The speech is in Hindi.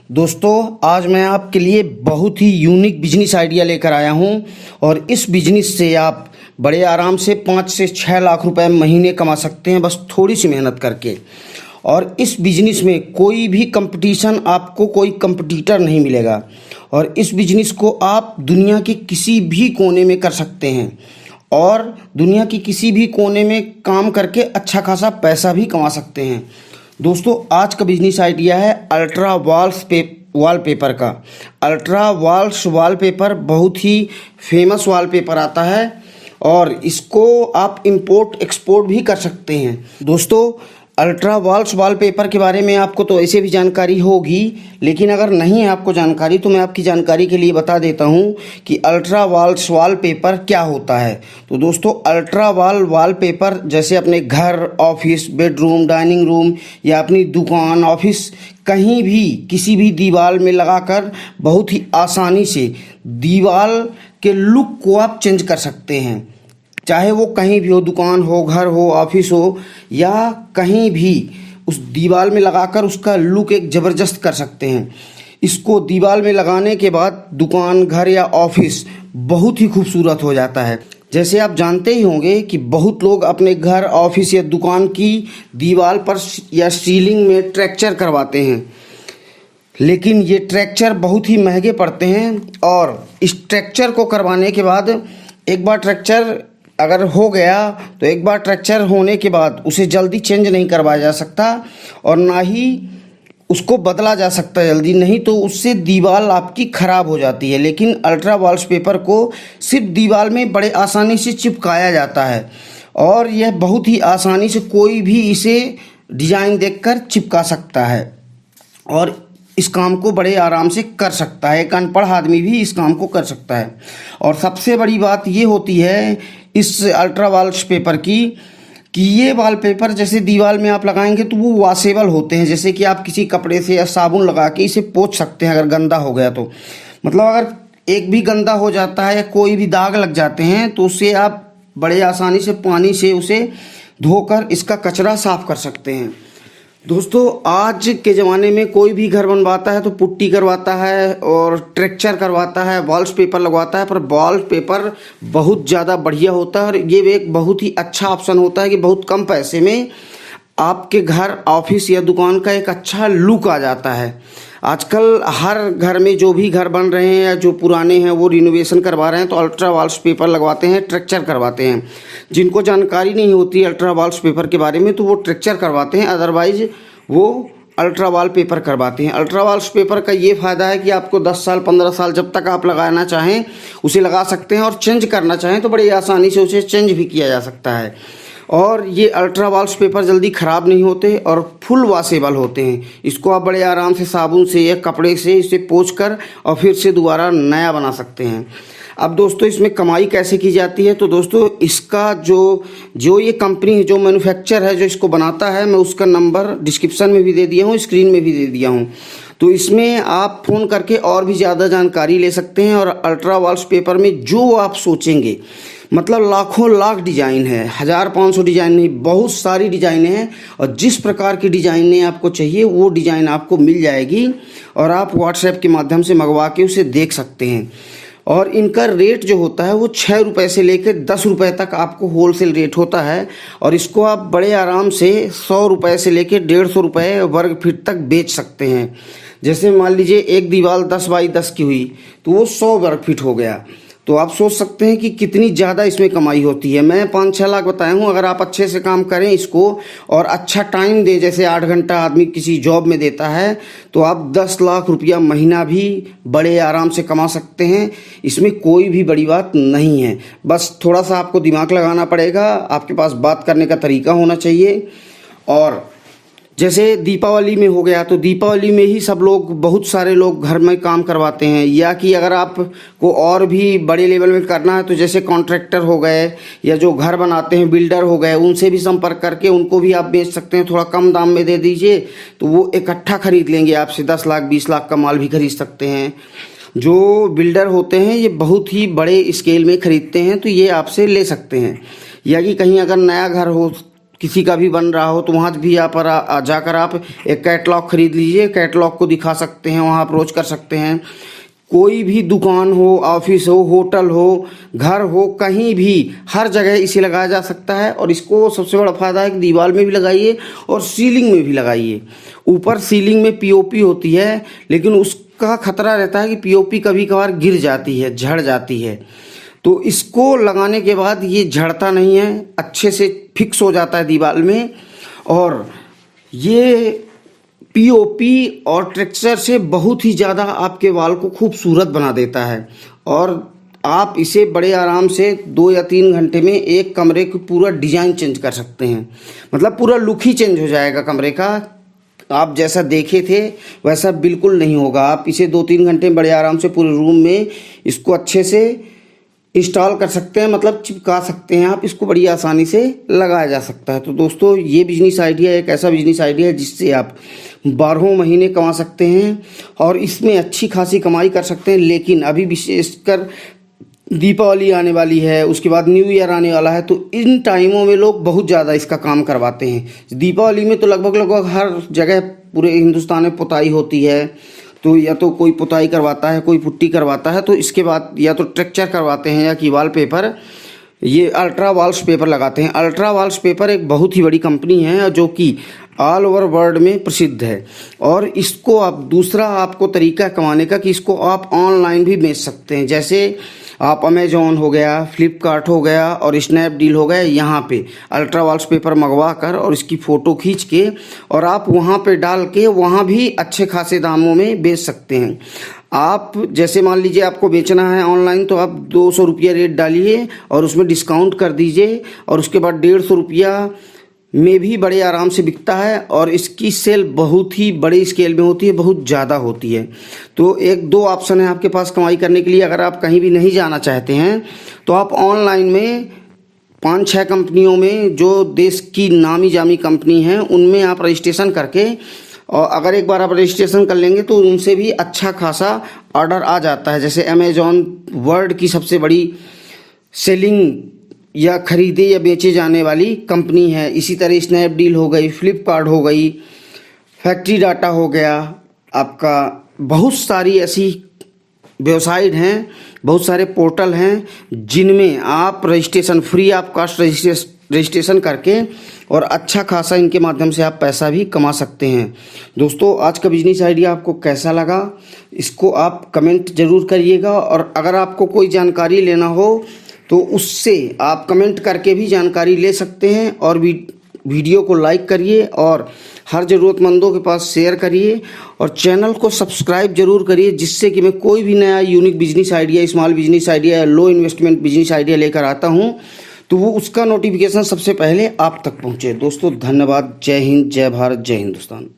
दोस्तों, आज मैं आपके लिए बहुत ही यूनिक बिजनेस आइडिया लेकर आया हूं और इस बिजनेस से आप बड़े आराम से 5 से 6 लाख रुपए महीने कमा सकते हैं, बस थोड़ी सी मेहनत करके। और इस बिजनेस में कोई भी कंपटीशन, आपको कोई कंपटीटर नहीं मिलेगा और इस बिजनेस को आप दुनिया के किसी भी कोने में कर सकते हैं और दुनिया की किसी भी कोने में काम करके अच्छा खासा पैसा भी कमा सकते हैं। दोस्तों, आज का बिजनेस आइडिया है अल्ट्रा वॉलपेपर का। अल्ट्रा वॉलपेपर बहुत ही फेमस वॉलपेपर आता है और इसको आप इंपोर्ट एक्सपोर्ट भी कर सकते हैं। दोस्तों, अल्ट्रा वॉलपेपर के बारे में आपको तो ऐसे भी जानकारी होगी, लेकिन अगर नहीं है आपको जानकारी तो मैं आपकी जानकारी के लिए बता देता हूं कि अल्ट्रा वॉलपेपर क्या होता है। तो दोस्तों, अल्ट्रा वॉलपेपर जैसे अपने घर, ऑफिस, बेडरूम, डाइनिंग रूम या अपनी दुकान, ऑफिस, कहीं भी किसी भी दीवार में लगाकर बहुत ही आसानी से दीवार के लुक को आप चेंज कर सकते हैं। चाहे वो कहीं भी हो, दुकान हो, घर हो, ऑफिस हो या कहीं भी, उस दीवार में लगाकर उसका लुक एक ज़बरदस्त कर सकते हैं। इसको दीवार में लगाने के बाद दुकान, घर या ऑफिस बहुत ही खूबसूरत हो जाता है। जैसे आप जानते ही होंगे कि बहुत लोग अपने घर, ऑफिस या दुकान की दीवार पर या सीलिंग में टेक्सचर करवाते हैं, लेकिन ये टेक्सचर बहुत ही महंगे पड़ते हैं और इस टेक्सचर को करवाने के बाद एक बार टेक्सचर अगर हो गया तो एक बार टेक्सचर होने के बाद उसे जल्दी चेंज नहीं करवाया जा सकता और ना ही उसको बदला जा सकता जल्दी, नहीं तो उससे दीवार आपकी ख़राब हो जाती है। लेकिन अल्ट्रा वॉलपेपर को सिर्फ दीवार में बड़े आसानी से चिपकाया जाता है और यह बहुत ही आसानी से कोई भी इसे डिज़ाइन देखकर चिपका सकता है और इस काम को बड़े आराम से कर सकता है। एक अनपढ़ आदमी भी इस काम को कर सकता है। और सबसे बड़ी बात ये होती है इस अल्ट्रा वॉलपेपर की कि ये वॉलपेपर जैसे दीवार में आप लगाएंगे तो वो वॉशेबल होते हैं। जैसे कि आप किसी कपड़े से या साबुन लगा के इसे पोंछ सकते हैं अगर गंदा हो गया तो। मतलब अगर एक भी गंदा हो जाता है या कोई भी दाग लग जाते हैं तो उससे आप बड़े आसानी से पानी से उसे धोकर इसका कचरा साफ कर सकते हैं। दोस्तों, आज के ज़माने में कोई भी घर बनवाता है तो पुट्टी करवाता है और टेक्सचर करवाता है, वॉलपेपर लगवाता है, पर वॉलपेपर बहुत ज़्यादा बढ़िया होता है और ये एक बहुत ही अच्छा ऑप्शन होता है कि बहुत कम पैसे में आपके घर, ऑफिस या दुकान का एक अच्छा लुक आ जाता है। आजकल हर घर में जो भी घर बन रहे हैं या जो पुराने हैं वो रिनोवेशन करवा रहे हैं तो अल्ट्रा वॉलपेपर लगवाते हैं, टेक्सचर करवाते हैं। जिनको जानकारी नहीं होती अल्ट्रा वॉलपेपर के बारे में तो वो टेक्सचर करवाते हैं, अदरवाइज वो अल्ट्रा वॉलपेपर करवाते हैं। अल्ट्रा वॉलपेपर का ये फ़ायदा है कि आपको 10 साल, 15 साल जब तक आप लगाना चाहें उसे लगा सकते हैं और चेंज करना चाहें तो बड़ी आसानी से उसे चेंज भी किया जा सकता है। और ये अल्ट्रा वॉलपेपर जल्दी ख़राब नहीं होते और फुल वॉशेबल होते हैं। इसको आप बड़े आराम से साबुन से या कपड़े से इसे पोंछ कर और फिर से दोबारा नया बना सकते हैं। अब दोस्तों, इसमें कमाई कैसे की जाती है? तो दोस्तों, इसका जो ये कंपनी है, जो मैन्युफैक्चर है, जो इसको बनाता है, मैं उसका नंबर डिस्क्रिप्शन में भी दे दिया हूँ, स्क्रीन में भी दे दिया हूँ। तो इसमें आप फ़ोन करके और भी ज़्यादा जानकारी ले सकते हैं और अल्ट्रा वॉलपेपर में जो आप सोचेंगे, मतलब लाखों लाख डिज़ाइन है, 1000-500 डिज़ाइन नहीं, बहुत सारी डिज़ाइनें हैं और जिस प्रकार की डिज़ाइनें आपको चाहिए वो डिज़ाइन आपको मिल जाएगी और आप व्हाट्सएप के माध्यम से मंगवा के उसे देख सकते हैं। और इनका रेट जो होता है वो 6 रुपये से लेकर 10 रुपये तक आपको होलसेल रेट होता है और इसको आप बड़े आराम से 100 रुपये से लेकर 150 रुपये वर्ग फीट तक बेच सकते हैं। जैसे मान लीजिए एक दीवार 10 बाई 10 की हुई तो वो 100 वर्ग फीट हो गया। तो आप सोच सकते हैं कि कितनी ज़्यादा इसमें कमाई होती है। मैं 5-6 लाख बताया हूँ, अगर आप अच्छे से काम करें इसको और अच्छा टाइम दें, जैसे 8 घंटा आदमी किसी जॉब में देता है, तो आप 10 लाख रुपया महीना भी बड़े आराम से कमा सकते हैं। इसमें कोई भी बड़ी बात नहीं है, बस थोड़ा सा आपको दिमाग लगाना पड़ेगा, आपके पास बात करने का तरीका होना चाहिए। और जैसे दीपावली में हो गया तो दीपावली में ही सब लोग, बहुत सारे लोग घर में काम करवाते हैं, या कि अगर आपको और भी बड़े लेवल में करना है तो जैसे कॉन्ट्रैक्टर हो गए या जो घर बनाते हैं बिल्डर हो गए, उनसे भी संपर्क करके उनको भी आप बेच सकते हैं। थोड़ा कम दाम में दे दीजिए तो वो इकट्ठा खरीद लेंगे आपसे, 10 लाख 20 लाख का माल भी खरीद सकते हैं। जो बिल्डर होते हैं ये बहुत ही बड़े स्केल में खरीदते हैं तो ये आपसे ले सकते हैं। या कि कहीं अगर नया घर किसी का भी बन रहा हो तो वहाँ भी यहाँ पर जाकर आप एक कैटलॉग खरीद लीजिए। कैटलॉग को दिखा सकते हैं, वहाँ अप्रोच कर सकते हैं। कोई भी दुकान हो, ऑफिस हो, होटल हो, घर हो, कहीं भी हर जगह इसे लगाया जा सकता है। और इसको सबसे बड़ा फ़ायदा है कि दीवार में भी लगाइए और सीलिंग में भी लगाइए। ऊपर सीलिंग में पीओपी होती है, लेकिन उसका खतरा रहता है कि पीओपी कभी कभार गिर जाती है, झड़ जाती है। तो इसको लगाने के बाद ये झड़ता नहीं है, अच्छे से फिक्स हो जाता है दीवार में। और ये पीओपी और टेक्सचर से बहुत ही ज़्यादा आपके वाल को खूबसूरत बना देता है। और आप इसे बड़े आराम से 2 या 3 घंटे में एक कमरे की पूरा डिज़ाइन चेंज कर सकते हैं। मतलब पूरा लुक ही चेंज हो जाएगा कमरे का। आप जैसा देखे थे वैसा बिल्कुल नहीं होगा। आप इसे 2-3 घंटे में बड़े आराम से पूरे रूम में इसको अच्छे से इंस्टॉल कर सकते हैं, मतलब चिपका सकते हैं। आप इसको बड़ी आसानी से लगाया जा सकता है। तो दोस्तों, ये बिजनेस आइडिया एक ऐसा बिजनेस आइडिया है जिससे आप 12 महीने कमा सकते हैं और इसमें अच्छी खासी कमाई कर सकते हैं। लेकिन अभी विशेषकर दीपावली आने वाली है, उसके बाद न्यू ईयर आने वाला है, तो इन टाइमों में लोग बहुत ज़्यादा इसका काम करवाते हैं। दीपावली में तो लगभग हर जगह पूरे हिंदुस्तान में पुताई होती है। तो या तो कोई पुताई करवाता है, कोई पुट्टी करवाता है, तो इसके बाद या तो टेक्सचर करवाते हैं या कि वॉलपेपर, ये अल्ट्रा वॉल्स पेपर लगाते हैं। अल्ट्रा वॉल्स पेपर एक बहुत ही बड़ी कंपनी है जो कि ऑल ओवर वर्ल्ड में प्रसिद्ध है। और इसको आप दूसरा आपको तरीका कमाने का कि इसको आप ऑनलाइन भी बेच सकते हैं। जैसे आप अमेजॉन हो गया, फ्लिपकार्ट हो गया और स्नैपडील हो गया, यहाँ पे अल्ट्रा वॉल्स पेपर मंगवा कर और इसकी फ़ोटो खींच के और आप वहाँ पे डाल के वहाँ भी अच्छे खासे दामों में बेच सकते हैं। आप जैसे मान लीजिए आपको बेचना है ऑनलाइन, तो आप 200 रुपया रेट डालिए और उसमें डिस्काउंट कर दीजिए और उसके बाद 150 रुपया में भी बड़े आराम से बिकता है। और इसकी सेल बहुत ही बड़े स्केल में होती है, बहुत ज़्यादा होती है। तो 1-2 ऑप्शन है आपके पास कमाई करने के लिए। अगर आप कहीं भी नहीं जाना चाहते हैं तो आप ऑनलाइन में 5-6 कंपनियों में जो देश की नामी जामी कंपनी हैं उनमें आप रजिस्ट्रेशन करके, और अगर एक बार आप रजिस्ट्रेशन कर लेंगे तो उनसे भी अच्छा खासा ऑर्डर आ जाता है। जैसे अमेजॉन वर्ल्ड की सबसे बड़ी सेलिंग या खरीदे या बेचे जाने वाली कंपनी है। इसी तरह स्नैपडील हो गई, फ्लिपकार्ट हो गई, फैक्ट्री डाटा हो गया, आपका बहुत सारी ऐसी वेबसाइट हैं, बहुत सारे पोर्टल हैं जिनमें आप registration free of cost registration करके और अच्छा खासा इनके माध्यम से आप पैसा भी कमा सकते हैं। दोस्तों, आज का बिजनेस आइडिया आपको कैसा लगा इसको आप कमेंट ज़रूर करिएगा। और अगर आपको कोई जानकारी लेना हो तो उससे आप कमेंट करके भी जानकारी ले सकते हैं। और वीडियो को लाइक करिए और हर ज़रूरतमंदों के पास शेयर करिए और चैनल को सब्सक्राइब जरूर करिए, जिससे कि मैं कोई भी नया unique business idea, small business idea या लो इन्वेस्टमेंट बिजनेस आइडिया लेकर आता हूं तो वो उसका नोटिफिकेशन सबसे पहले आप तक पहुंचे। दोस्तों, धन्यवाद। जय हिंद, जय भारत, जय हिंदुस्तान।